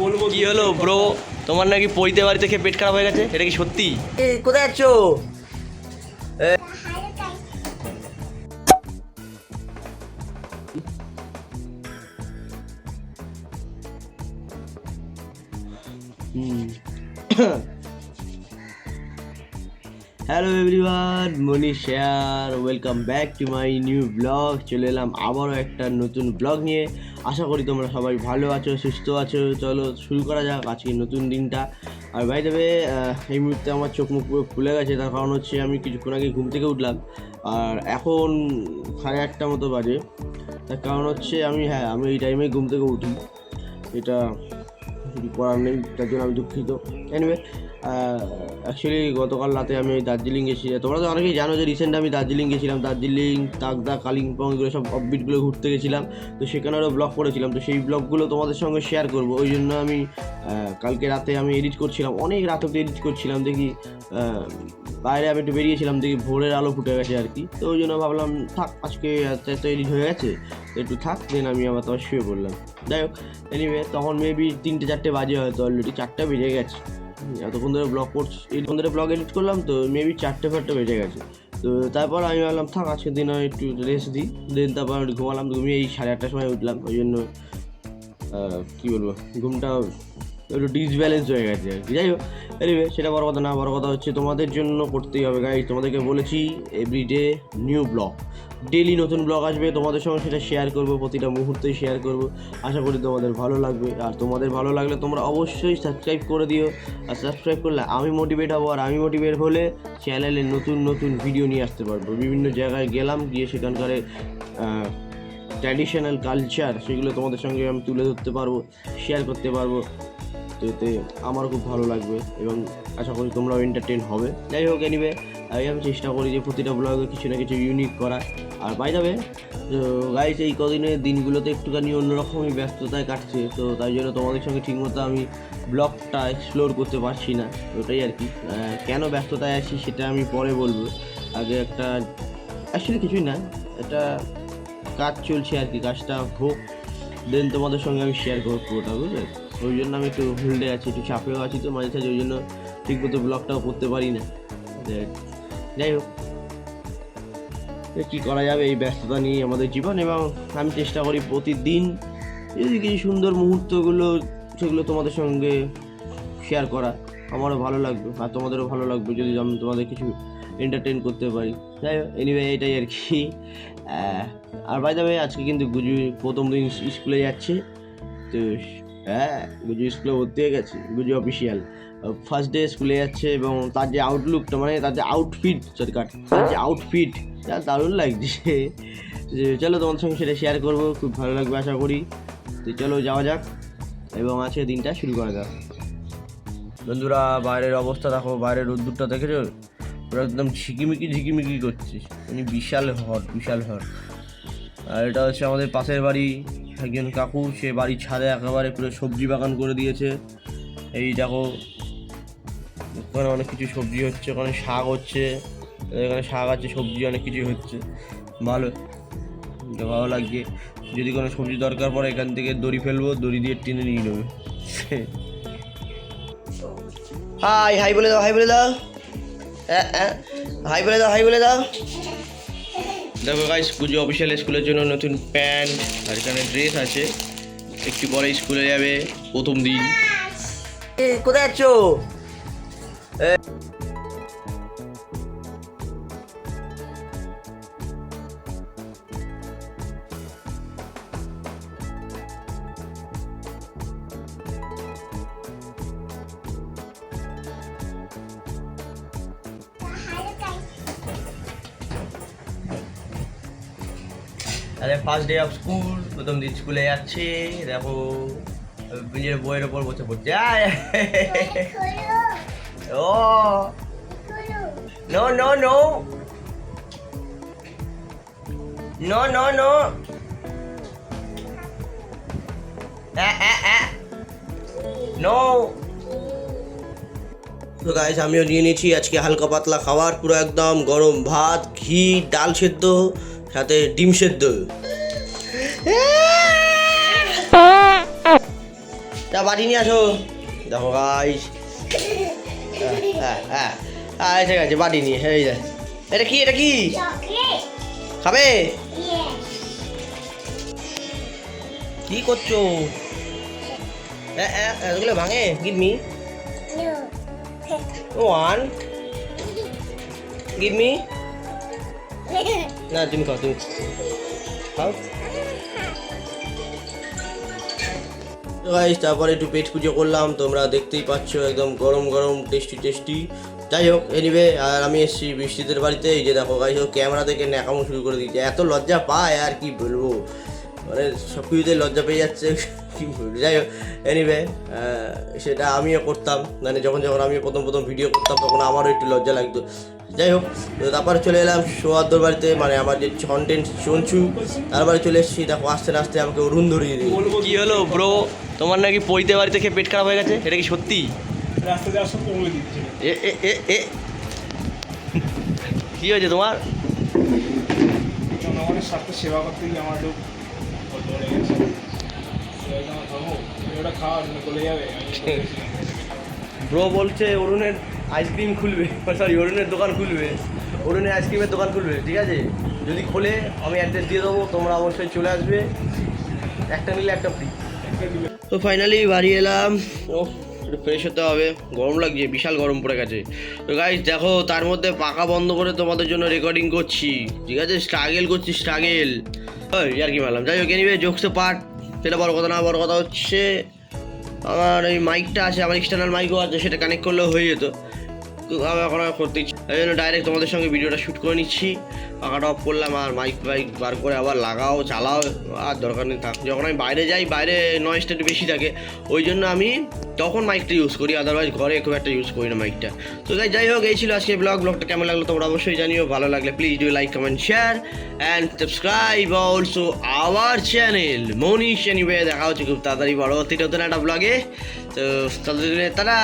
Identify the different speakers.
Speaker 1: বলবো
Speaker 2: কি হলো ব্রো? তোমার নাকি পৈতে বাড়িতে খেয়ে পেট খারাপ হয়ে গেছে, এটা কি সত্যি? কোথায় যাচ্ছ? Hello everyone, Manish share, welcome back to my new blog. চলে এলাম আবারও একটা নতুন ব্লগ নিয়ে। আশা করি তোমরা সবাই ভালো আছো, সুস্থ আছো। চলো শুরু করা যাক আজকে নতুন দিনটা। আর ভাই দেবে এই মুহূর্তে আমার চোখ মুখ পুরো খুলে গেছে, তার কারণ হচ্ছে আমি কিছুক্ষণ আগে ঘুম থেকে উঠলাম আর এখন 1:30 মতো বাজে। তার কারণ হচ্ছে আমি এই টাইমে ঘুম থেকে উঠি, এটা কিছু করার নেই, তার জন্য আমি দুঃখিত। এনিওয়ে অ্যাকচুয়ালি গতকাল রাতে আমি দার্জিলিং গেছিলাম। তোমরা তো অনেকেই জানো যে রিসেন্ট আমি দার্জিলিং গেছিলাম। দার্জিলিং, তাকদা, কালিম্পং এগুলো সব অফবিটগুলো ঘুরতে গেছিলাম। তো সেখানেও ব্লগ করেছিলাম, তো সেই ব্লগগুলো তোমাদের সঙ্গে শেয়ার করবো। ওই জন্য আমি কালকে রাতে আমি এডিট করছিলাম, অনেক রাত অব্দি এডিট করছিলাম। দেখি বাইরে আমি একটু বেরিয়েছিলাম, দেখি ভোরের আলো ফুটে গেছে আর কি। তো ওই জন্য ভাবলাম থাক, আজকে এত এডিট হয়ে গেছে, একটু থাক, দেন আমি আবার তোমার শুয়ে পড়লাম। যাই হোক, এনিওয়ে তখন মেবি 3-4 বাজে, হয়তো অলরেডি 4টা বেজে গেছে। এতক্ষণ ধরে ব্লগ করছি, এতক্ষণ ধরে ব্লগ এডিট করলাম, তো মেবি 4-4 বেজে গেছে। তো তারপর আমি ভাবলাম থাক, আজকের দিন একটু রেস্ট দিই। দেন তারপর একটু ঘুমালাম। ঘুমিয়ে এই 8:30 সময় উঠলাম। ওই জন্য কী বলবো, ঘুমটা একটু ডিসব্যালেন্স হয়ে গেছে আর কি। যাই হোক, এনিওয়ে সেটা বড় কথা না। বড় কথা হচ্ছে তোমাদের জন্য করতেই হবে গাইস। তোমাদেরকে বলেছি এভরিডে নিউ ব্লগ, ডেইলি নতুন ব্লগ আসবে, তোমাদের সঙ্গে সেটা শেয়ার করবো, প্রতিটা মুহূর্তেই শেয়ার করব। আশা করি তোমাদের ভালো লাগবে। আর তোমাদের ভালো লাগলে তোমরা অবশ্যই সাবস্ক্রাইব করে দিও। আর সাবস্ক্রাইব করলে আমি মোটিভেট হবো, আর আমি মোটিভেট হলে চ্যানেলে নতুন নতুন ভিডিও নিয়ে আসতে পারবো। বিভিন্ন জায়গায় গেলাম, গিয়ে সেখানকার ট্র্যাডিশনাল কালচার সেগুলো তোমাদের সঙ্গে আমি তুলে ধরতে পারবো, শেয়ার করতে পারবো। তো এতে আমার খুব ভালো লাগবে এবং আশা করি তোমরাও এন্টারটেন হবে। যাই হোক, এনিওয়ে আমি চেষ্টা করি যে প্রতিটা ব্লগে কিছু না কিছু ইউনিক করা। আর বাই দ্য ওয়ে গাইস, এই কদিনের দিনগুলোতে একটুখানি অন্যরকমই ব্যস্ততায় কাটছে, তো তাই জন্য তোমাদের সঙ্গে ঠিকমতো আমি ব্লগটা এক্সপ্লোর করতে পারছি না। ওটাই আর কি, কেন ব্যস্ততায় আছি সেটা আমি পরে বলবো। আগে একটা অ্যাকচুয়ালি কিছুই না, একটা কাজ চলছে আর কি, কাজটা হোক, দেন তোমাদের সঙ্গে আমি শেয়ার করবো পুরোটা, বুঝলে? ওই জন্য আমি একটু হোল্ডে আছি, একটু চাপেও আছি, তো মাঝে সাঝে ওই জন্য ঠিকমতো ব্লগটাও করতে পারি না। যাই হোক, কী করা যাবে, এই ব্যস্ততা নিয়ে আমাদের জীবন। এবং আমি চেষ্টা করি প্রতিদিন যদি কিছু সুন্দর মুহূর্তগুলো সেগুলো তোমাদের সঙ্গে শেয়ার করা। আমারও ভালো লাগবে আর তোমাদেরও ভালো লাগবে যদি আমি তোমাদের কিছু এন্টারটেন করতে পারি। যাই হোক, এনিওয়ে এটাই আর কি। আর বাই দ্য ওয়ে আজকে কিন্তু গুজু প্রথম দিন স্কুলে যাচ্ছে। তো গুজু স্কুলে ভর্তি হয়ে গেছে, গুজু অফিসিয়াল ফার্স্ট ডে স্কুলে যাচ্ছে। এবং তার যে আউটলুকটা, মানে তার যে আউটফিট, তার যে আউটফিট দারুণ লাগছে। চলো তোমাদের সঙ্গে সেটা শেয়ার করবো, খুব ভালো লাগবে আশা করি। তো চলো যাওয়া যাক এবং আজকে দিনটা শুরু করা যাক। বন্ধুরা, বাইরের অবস্থা দেখো, বাইরের রোদ্দুরটা দেখেছো, পুরো একদম ঝিকিমিকি করছে, মানে বিশাল হট। আর এটা হচ্ছে আমাদের পাশের বাড়ি একজন কাকু, সে বাড়ির ছাদে একেবারে পুরো সবজি বাগান করে দিয়েছে। এই দেখো, ওখানে অনেক কিছু সবজি হচ্ছে, ওখানে শাক হচ্ছে, এখানে শাক আছে, সবজি অনেক কিছু হচ্ছে, ভালো লাগছে। যদি কোনো সবজি দরকার পড়ে এখান থেকে দড়ি ফেলবো, দড়ি দিয়ে টেনে নিয়ে নেবে। হাই বলে দাও, হাই বলে দাও, হাই বলে দাও। দেখো গাইস, পুজো অফিসিয়াল স্কুলের জন্য নতুন প্যান্ট আর এখানে ড্রেস আছে। একটু পরে স্কুলে যাবে, প্রথম দিন। কোথায় যাচ্ছ? আরে ফার্স্ট ডে অফ স্কুল, প্রথম দিন স্কুলে যাচ্ছে। দেখো নিজের বইয়ের ওপর বসে পড়ছে। Oh no no no no no no no. তো গাইস, আমিও নিয়ে নিয়েছি আজকে হালকা পাতলা খাবার, পুরো একদম গরম ভাত, ঘি, ডাল সেদ্ধ, সাথে ডিম সেদ্ধ। যা বাটি নিয়ে আসো। দেখো গাইস, এসে গেছে বাটি নিয়ে। এই যে এটা কি, এটা কি খাবে? কি করছো? এগুলো ভাঙে? Give me one, give me. না তুমি খাও, তুমি খাও। গাইস তারপরে একটু পেট পুজো করলাম, তোমরা দেখতেই পাচ্ছ একদম গরম গরম টেস্টি টেস্টি। যাই হোক এনিওয়ে, আর আমি এসেছি বৃষ্টিদের বাড়িতে। এই যে দেখো গাইস, ও ক্যামেরা থেকে ন্যাকামো শুরু করে দিচ্ছে, এত লজ্জা পায় আর কি বলবো, মানে সব কিছুতে লজ্জা পেয়ে যাচ্ছে কি বলবো। যাই হোক এনিওয়ে, সেটা আমিও করতাম, মানে যখন যখন আমি প্রথম প্রথম ভিডিও করতাম তখন আমারও একটু লজ্জা লাগতো। যাই হোক, তো তারপরে চলে এলাম সোয়াদ্দর বাড়িতে, মানে আমার যে কন্টেন্ট চঞ্চু, তারপরে চলে এসেছি। দেখো আস্তে আস্তে আমাকে অরুণ ধরিয়ে দিই। কি হলো ব্রো, তোমার নাকি পৈতে বাড়িতে খেয়ে পেট খারাপ হয়ে গেছে, এটা কি সত্যি? কি হয়েছে তোমার?
Speaker 1: জনগণের স্বার্থে সেবা করতে গিয়ে আমার একটু ওটা খাওয়ার জন্য চলে যাবে।
Speaker 2: ব্রো বলছে অরুণের আইসক্রিম খুলবে, সরি অরুণের দোকান খুলবে, অরুণের আইসক্রিমের দোকান খুলবে। ঠিক আছে, যদি খোলে আমি অ্যাড্রেস দিয়ে দেবো, তোমরা অবশ্যই চলে আসবে, একটা নিলে একটা ফ্রি। তো ফাইনালি বাড়ি এলাম। ও একটু ফ্রেশ হতে হবে, গরম লাগছে, বিশাল গরম পড়ে গেছে। তো গাইস দেখো, তার মধ্যে পাখা বন্ধ করে তোমাদের জন্য রেকর্ডিং করছি। ঠিক আছে, স্ট্রাগেল করছি, স্ট্রাগেল। ওই আর কি মারলাম। যাই হোক এনিওয়ে, জোকসে পার্ট, সেটা বড় কথা না। বড় কথা হচ্ছে আমার এই মাইকটা আছে, আমার এক্সটার্নাল মাইকও আছে, সেটা কানেক্ট করলেও হয়ে যেত, আমি এখন আর করতে ইচ্ছি, এই জন্য ডাইরেক্ট তোমাদের সঙ্গে ভিডিওটা শ্যুট করে নিচ্ছি। পাখাটা অফ করলাম, আর মাইক ফাইক বার করে আবার লাগাও চালাও, আর দরকার নেই থাক। যখন আমি বাইরে যাই, বাইরে নয়েজটা একটু বেশি থাকে, ওই জন্য আমি তখন মাইকটা ইউজ করি, আদারওয়াইজ ঘরে খুব একটা ইউজ করি না মাইকটা। তো যাই হোক, এই ছিল আজকে ব্লগটা কেমন লাগলো তোমরা অবশ্যই জানিও। ভালো লাগলে please do like, comment, share and subscribe also our channel Manish anyway. দেখা হচ্ছে খুব তাড়াতাড়ি পরবর্তী নতুন একটা ব্লগে। তো তাদের তারা